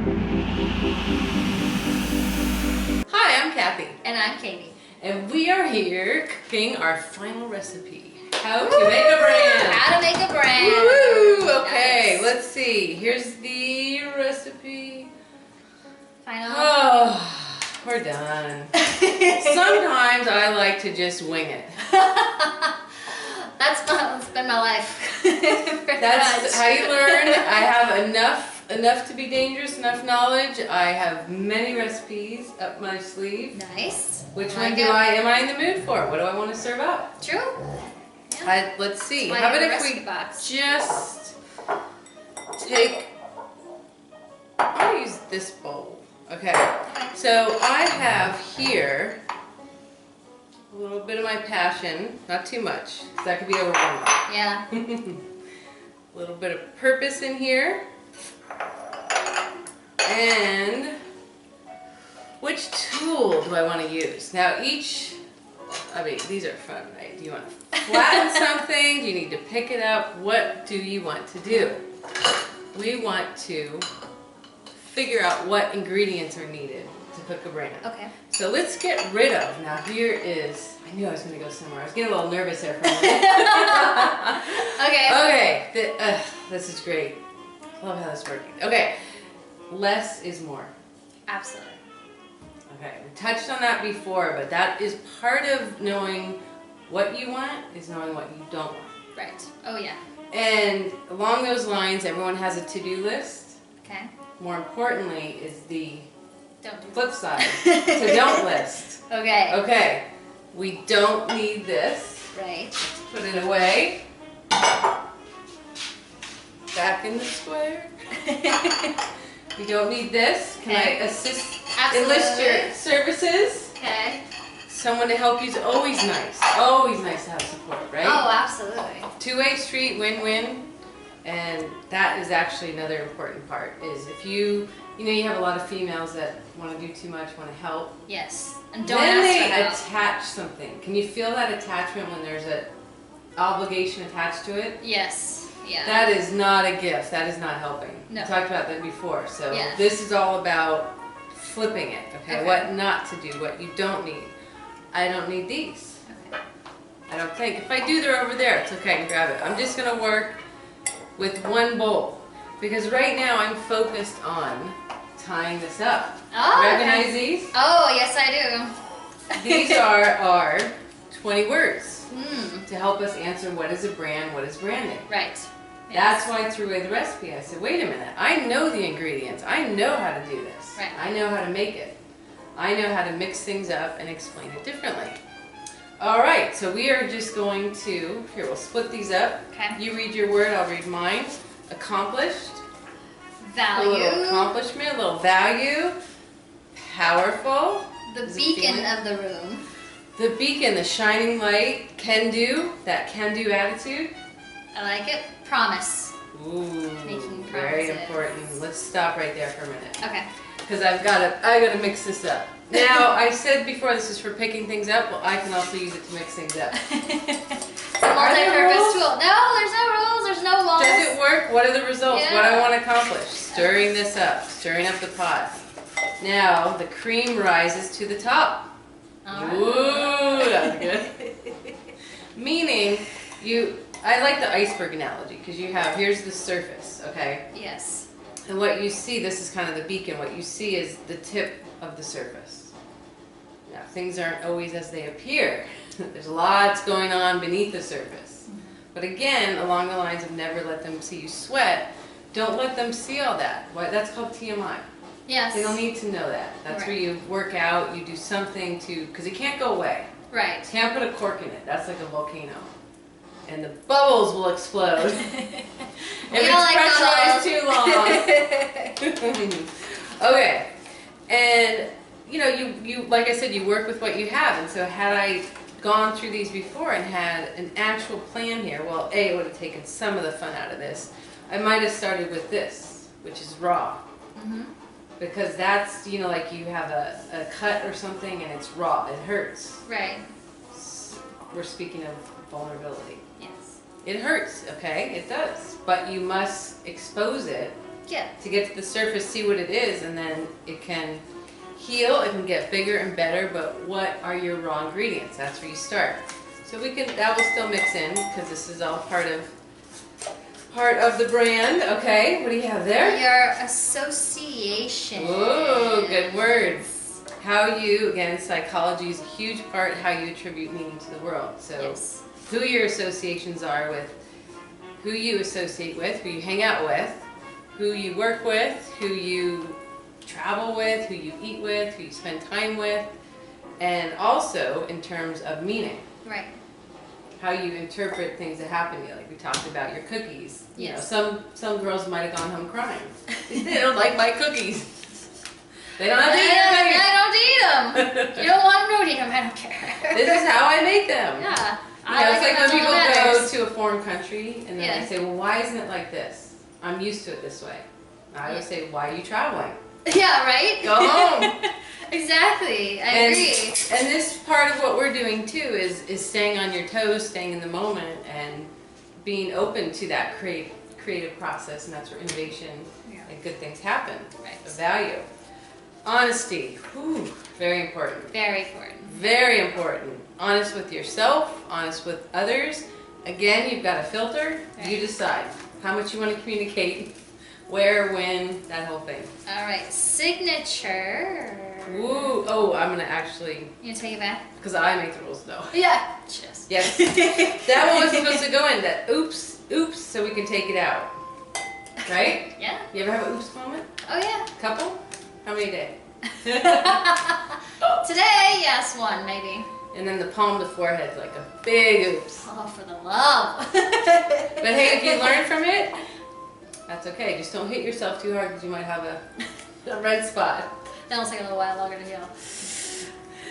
Hi, I'm Kathy. And I'm Katie. And we are here cooking our final recipe. How to make a brand. How to make a brand. Woo! Okay, Nice. let's see. Here's the recipe. Final. Oh, we're done. Sometimes I like to just wing it. That's been my life. That's how you learn. I have enough to be dangerous, enough knowledge. I have many recipes up my sleeve. Nice. Which one am I in the mood for? What do I want to serve up? True. Yeah. Let's see. Why How about you have if a we recipe box? just take, I'm going to use this bowl. Okay. So I have here a little bit of my passion, not too much, because that could be overwhelming. Yeah. A little bit of purpose in here. And which tool do I want to use? Now these are fun, right? Do you want to flatten something? Do you need to pick it up? What do you want to do? We want to figure out what ingredients are needed to cook a brand. Okay. So let's get rid of, now here is, I knew I was going to go somewhere. I was getting a little nervous there for a minute. Okay. Okay, this is great. Love how this is working. Okay, less is more. Absolutely. Okay, we touched on that before, but that is part of knowing what you want is knowing what you don't want. Right. Oh yeah. And along those lines, everyone has a to-do list. Okay. More importantly is the Don't do flip side, so don't list. Okay. Okay, we don't need this. Right. Put it away. Back in the square. We don't need this. Can I assist? Absolutely. Enlist your services. Okay. Someone to help you is always nice. Always nice to have support, right? Oh, absolutely. Two-way street, win-win. And that is actually another important part, is if you have a lot of females that want to do too much, want to help. Yes. And don't Then ask they for help. attach something. Can you feel that attachment when there's an obligation attached to it? Yes. Yeah. That is not a gift. That is not helping. No. We talked about that before. So Yeah. this is all about flipping it. Okay? Okay. What not to do, what you don't need. I don't need these. Okay. I don't think. If I do, they're over there. It's okay. I can grab it. I'm just going to work with one bowl. Because right now I'm focused on tying this up. Oh, Recognize okay. these? Oh, yes I do. These are our 20 words Mm. to help us answer what is a brand, what is branding. Right. That's why I threw away the recipe. I said, wait a minute, I know the ingredients. I know how to do this. Right. I know how to make it. I know how to mix things up and explain it differently. All right, so we are just going to, here, we'll split these up. Okay. You read your word, I'll read mine. Accomplished. Value. A little accomplishment, a little value. Powerful. The Is it beacon feeling? of the room. The beacon, the shining light. Can do, that can do attitude. I like it. Promise. Ooh, Making very promises. important. Let's stop right there for a minute. Okay. Because I gotta mix this up. Now, I said before this is for picking things up. Well, I can also use it to mix things up. It's a multi-purpose tool. No, there's no rules. There's no laws. Does it work? What are the results? Yeah. What I want to accomplish? Stirring this up. Stirring up the pot. Now, the cream rises to the top. All right. Ooh, that's good. Meaning, I like the iceberg analogy because here's the surface, okay? Yes. And what you see, this is kind of the beacon, what you see is the tip of the surface. Now, things aren't always as they appear. There's lots going on beneath the surface. But again, along the lines of never let them see you sweat, don't let them see all that. That's called TMI. Yes. They don't need to know that. That's Right. where you work out, you do something because it can't go away. Right. Can't put a cork in it. That's like a volcano. And the bubbles will explode if it's pressurized too long. Okay. And you like I said, you work with what you have. And so had I gone through these before and had an actual plan here, well, it would have taken some of the fun out of this. I might have started with this, which is raw. Mm-hmm. Because that's, like you have a cut or something and it's raw. It hurts. Right. We're speaking of vulnerability. Yes. It hurts, okay? It does. But you must expose it Yeah. To get to the surface, see what it is, and then it can heal, it can get bigger and better, but what are your raw ingredients? That's where you start. So that will still mix in, because this is all part of the brand. Okay, what do you have there? Your association. Ooh, good words. How you, again, psychology is a huge part, how you attribute meaning to the world. So Yes. who your associations are with, who you associate with, who you hang out with, who you work with, who you travel with, who you eat with, who you spend time with, and also in terms of meaning. Right. How you interpret things that happen to you. Like we talked about your cookies. Yes. You know, some girls might have gone home crying. They don't like my cookies. They don't have to eat your cookies. I don't eat them. You don't want them, don't eat them. I don't care. This is how I make them. Yeah. You know, it's like when people go matters. to a foreign country and then Yeah. they say, well, why isn't it like this? I'm used to it this way. I always say, why are you traveling? Yeah, right? Go home. Exactly. I agree. And this part of what we're doing too is staying on your toes, staying in the moment, and being open to that creative process, and that's where innovation and good things happen. Right. The value. Honesty. Whew, very important. Very important. Very important. Honest with yourself, honest with others. Again, you've got a filter. Right. You decide how much you want to communicate, where, when, that whole thing. All right. Signature. Ooh, oh, I'm gonna actually, You take it back? because I make the rules though. Yeah. Just. Yes. That one was supposed to go in, that oops, so we can take it out. Right? Yeah. You ever have an oops moment? Oh, yeah. Couple? How many a day? Today, yes, one, maybe. And then the palm of the forehead's like a big oops. Oh, for the love. But hey, if you learn from it, that's okay. Just don't hit yourself too hard because you might have a red spot. That'll take a little while longer to heal.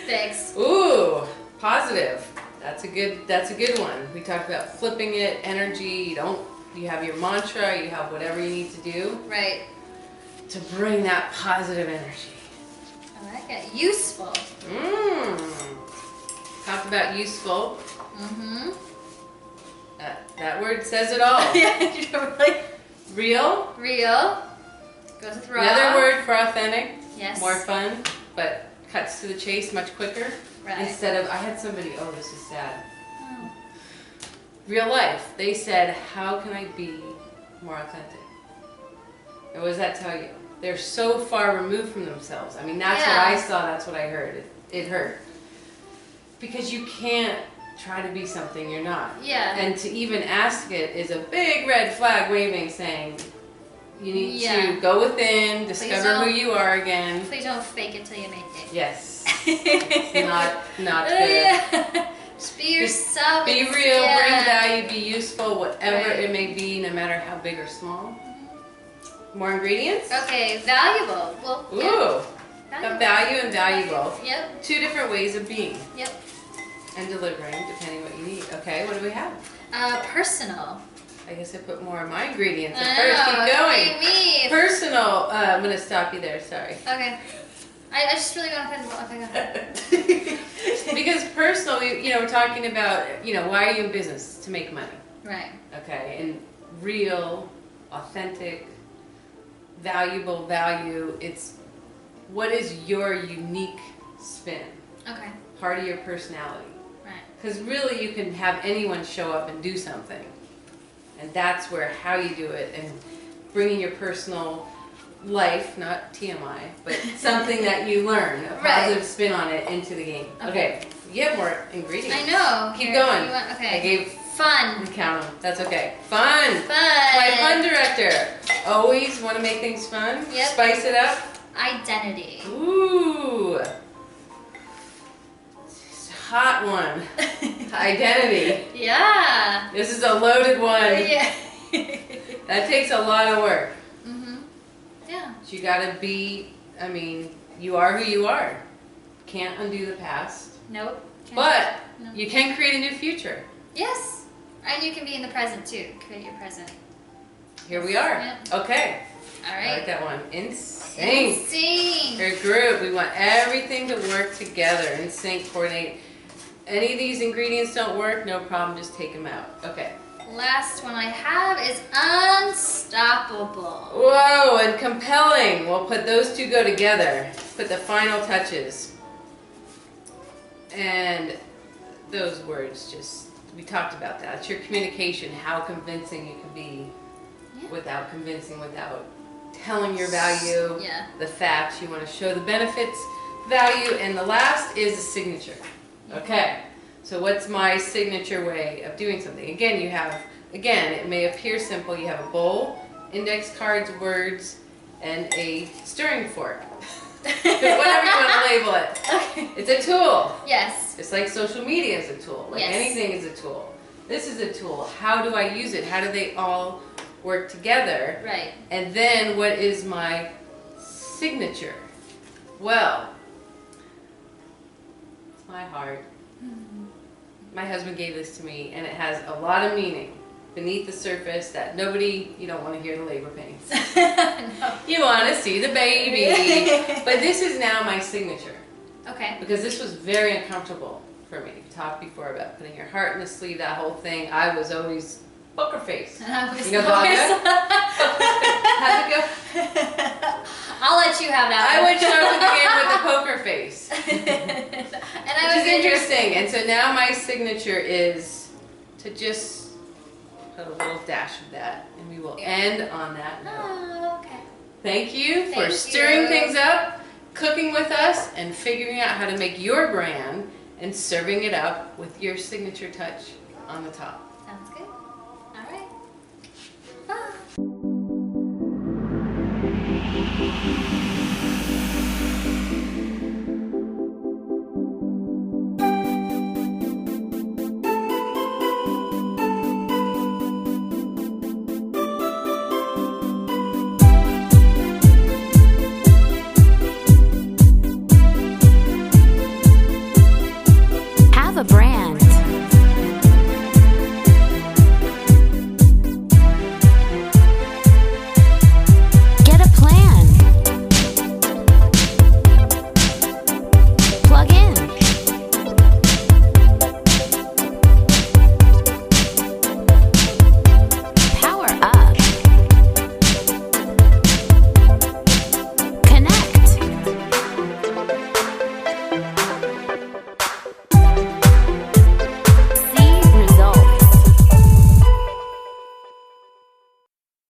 Thanks. Ooh, positive. That's a good one. We talked about flipping it, energy. You have your mantra, you have whatever you need to do Right. to bring that positive energy. I like it. Useful. Talked about useful. Mm-hmm. That word says it all. Yeah, you don't really. Real. Real. Goes with raw. Another word for authentic. Yes. More fun, but cuts to the chase much quicker. Right. Instead of, I had somebody, oh, this is sad. Oh. Real life. They said, how can I be more authentic? And what does that tell you? They're so far removed from themselves. I mean, that's what I saw, that's what I heard. It hurt. Because you can't try to be something you're not. Yeah. And to even ask it is a big red flag waving saying, you need to go within, discover who you are again. Please don't fake it till you make it. Yes. not good. Just be yourself. Be real, bring value, be useful, whatever it may be, no matter how big or small. More ingredients? Okay, valuable. Well, Ooh. A value and valuable. Yep. Two different ways of being. Yep. And delivering, depending what you need. Okay, what do we have? Personal. I guess I put more of my ingredients I at first. know, Keep going. what do you mean? Personal. I'm going to stop you there, sorry. Okay. I just really want to okay, go ahead. Because personal, we're talking about, why are you in business? To make money. Right. Okay, and real, authentic, valuable value, it's what is your unique spin? Okay. Part of your personality. Right. Because really you can have anyone show up and do something. And that's where how you do it and bringing your personal life, not TMI, but something that you learn, a positive spin on it into the game. Okay, you have more ingredients. I know. Keep going. Okay. I gave fun. Count them. That's okay. Fun. Fun. My fun director. Always want to make things fun. Yep. Spice it up. Identity. Ooh. Hot one. Identity. Yeah. This is a loaded one. Yeah. That takes a lot of work. Yeah. You gotta be, you are who you are. Can't undo the past. Nope. But you can create a new future. Yes. And you can be in the present too. Create your present. Here we are. Yep. Okay. All right. I like that one. In sync. In sync. Your group. We want everything to work together. In sync, coordinate. Any of these ingredients don't work, no problem. Just take them out. Okay. last one I have is unstoppable. Whoa, and compelling. We'll put those two go together. Put the final touches. And those words just, we talked about that. It's your communication, how convincing you can be without convincing, without telling your value, the facts. You want to show the benefits, value, and the last is a signature. Okay, so what's my signature way of doing something? Again, you have, it may appear simple. You have a bowl, index cards, words, and a stirring fork. Whatever you want to label it. Okay. It's a tool. Yes. Just like social media is a tool. Like anything is a tool. This is a tool. How do I use it? How do they all work together? Right. And then what is my signature? Well, it's my heart. My husband gave this to me, and it has a lot of meaning beneath the surface that you don't want to hear the labor pains. No. You want to see the baby. But this is now my signature. Okay. Because this was very uncomfortable for me. We talked before about putting your heart in the sleeve, that whole thing. I was always poker face. You know, Bobia? How's it go? I'll let you have that I one. would show up at the game with a poker face. Which is interesting. And so now my signature is to just put a little dash of that. And we will end on that note. Oh, okay. Thank you for stirring things up, cooking with us, and figuring out how to make your brand and serving it up with your signature touch on the top.